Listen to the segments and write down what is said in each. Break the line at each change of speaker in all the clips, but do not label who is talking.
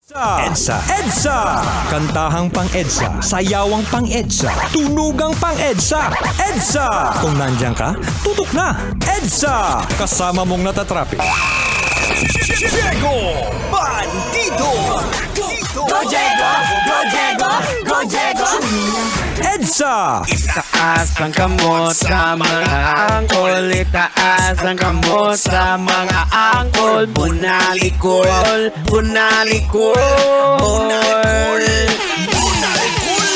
EDSA. EDSA! Kantahang pang-EDSA, sayawang pang-EDSA, tunugang pang-EDSA. EDSA! Kung nandyan ka, tutok na! EDSA! Kasama mong natatrapik. Diego Bandido!
Go Diego! Go Diego! Go Diego!
EDSA!
Itaas ang kamot sa mga angkol, itaas ang kamot sa mga angkol. Bunalikol, bunalikol, bunalikol, bunalikol.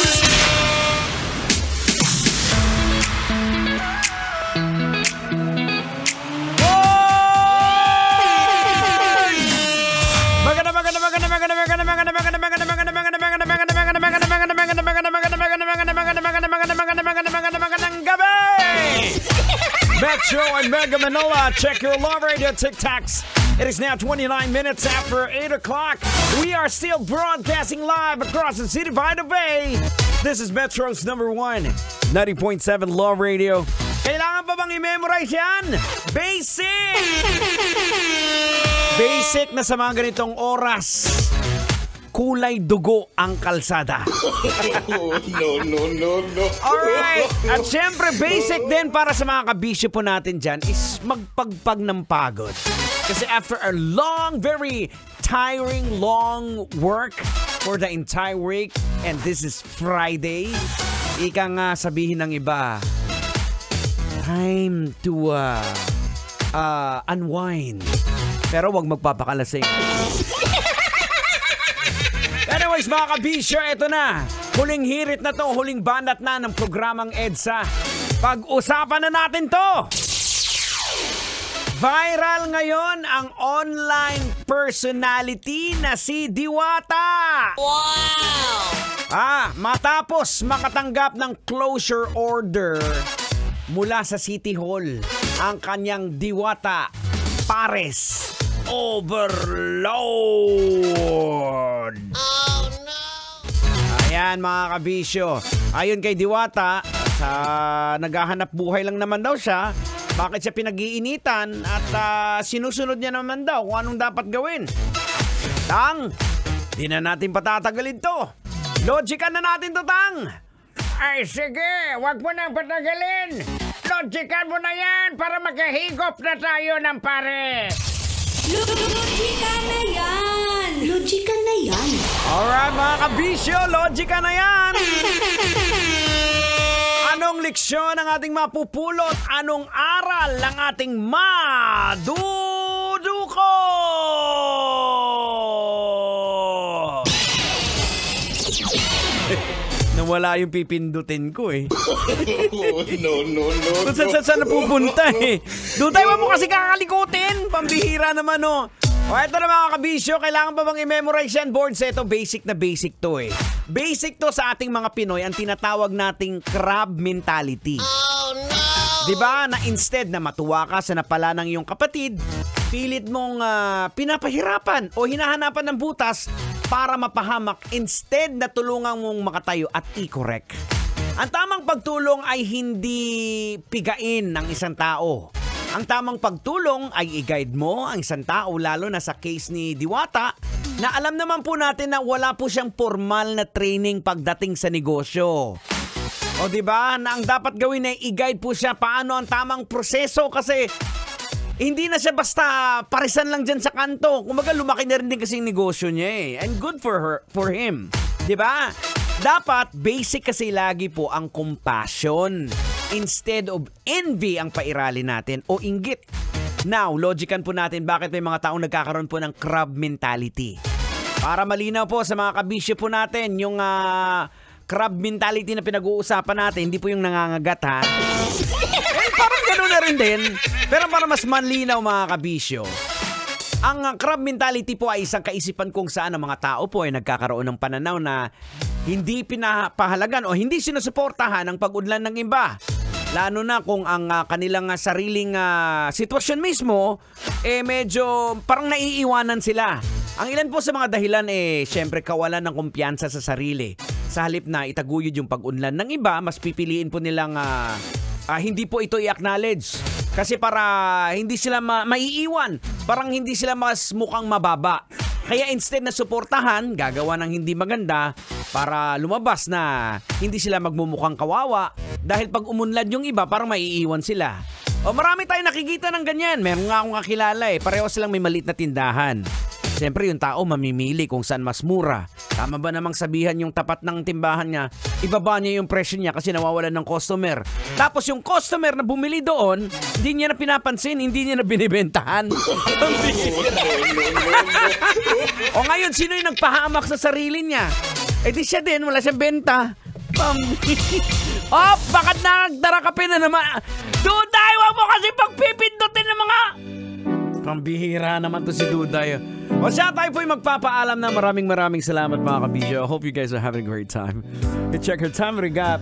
Metro and Mega Manila, check your love radio tic-tacs. It is now 29 minutes after 8 o'clock. We are still broadcasting live across the city by the bay. This is Metro's number 1, 90.7 Love Radio. Kailangan pa bang i-memorize yan? Basic! Basic na sa mga ganitong oras. Kulay dugo ang kalsada.
No.
Alright. At syempre, basic din para sa mga kabisyo po natin dyan is magpagpag ng pagod. Kasi after a long, very tiring, long work for the entire week, and this is Friday, ika nga sabihin ng iba, time to unwind. Pero wag magpapakalasing. Anyways, mga kabisyo, eto na. Huling hirit na to, huling banat na ng programang EDSA. Pag-usapan na natin to. Viral ngayon ang online personality na si Diwata.
Wow!
Matapos makatanggap ng closure order mula sa City Hall, ang kanyang Diwata Pares Overload.
Oh no!
Ayan mga kabisyo. Ayon kay Diwata, sa naghahanap buhay lang naman daw siya. Bakit siya pinag-iinitan at sinusunod niya naman daw kung anong dapat gawin. Tang, di na natin patatagalin to. Logican na natin to, Tang. Ay sige, wag mo nang patagalin. Logican mo na yan para makahigop na tayo ng pare.
Logika na yan! Logika na yan!
Alright mga kabisyo, logika na yan! Anong leksyon ang ating mapupulot? Anong aral ang ating maduduko? Nawala yung pipindutin ko eh.
No.
Kung saan napupunta eh. Doon tayo mo kasi kakalikutin. Pambihira naman oh. O eto na mga kabisyo, kailangan pa bang i-memorize yan? Boards, eto basic na basic to eh. Basic to sa ating mga Pinoy, ang tinatawag nating crab mentality.
Oh no!
Diba na instead na matuwa ka sa napala ng iyong kapatid, pilit mong pinapahirapan o hinahanapan ng butas para mapahamak instead na tulungan mong makatayo at i-correct. Ang tamang pagtulong ay hindi pigain ng isang tao. Ang tamang pagtulong ay i-guide mo ang isang tao, lalo na sa case ni Diwata, na alam naman po natin na wala po siyang formal na training pagdating sa negosyo. O diba, na ang dapat gawin ay i-guide po siya paano ang tamang proseso kasi hindi na siya basta parisan lang dyan sa kanto. Kumaga lumaki na rin din kasi yung negosyo niya eh. And good for him. Diba? Dapat basic kasi lagi po ang compassion instead of envy ang pairali natin o inggit. Now, logican po natin bakit may mga taong nagkakaroon po ng crab mentality. Para malinaw po sa mga kabisyo po natin, yung crab mentality na pinag-uusapan natin, hindi po yung nangangagat ha. Parang gano'n na rin din. Pero para mas malinaw mga kabisyo, ang crab mentality po ay isang kaisipan kung saan ang mga tao po ay nagkakaroon ng pananaw na hindi pinapahalagan o hindi sinusuportahan ang pag-unlad ng iba. Lalo na kung ang kanilang sariling sitwasyon mismo, medyo parang naiiwanan sila. Ang ilan po sa mga dahilan syempre kawalan ng kumpiyansa sa sarili. Sa halip na itaguyod yung pag-unlad ng iba, mas pipiliin po nilang hindi po ito i-acknowledge. Kasi para hindi sila maiiwan, parang hindi sila mas mukhang mababa. Kaya instead na suportahan, gagawa ng hindi maganda para lumabas na hindi sila magmumukhang kawawa dahil pag umunlad yung iba, parang maiiwan sila. O marami tayong nakikita ng ganyan. Meron nga akong kakilala pareho silang may maliit na tindahan. Siyempre yung tao mamimili kung saan mas mura. Tama ba namang sabihan yung tapat ng timbahan niya, ibaba niya yung presyo niya kasi nawawalan ng customer. Tapos yung customer na bumili doon, hindi niya na pinapansin, hindi niya na binibentahan. O ngayon, sino yung nagpahamak sa sarili niya? Di siya din, wala siyang benta. Oh, bakit nagdara ka na naman? Duday, wag mo kasi pagpipindutin ng mga... Pambihira naman to si Duday. O siya, tayo po'y magpapaalam na maraming salamat mga kabisyo. I hope you guys are having a great time. Check our time. We got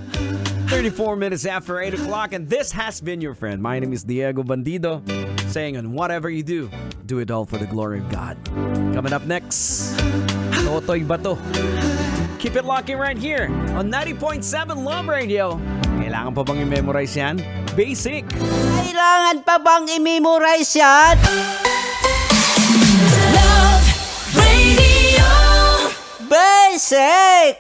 34 minutes after 8 o'clock and this has been your friend. My name is Diego Bandido saying on whatever you do it all for the glory of God. Coming up next, Totoy Bato. Keep it locking right here on 90.7 Love Radio. Kailangan pa bang i-memorize yan? Basic.
Kailangan pa bang i-memorize yan? Love Radio Basic!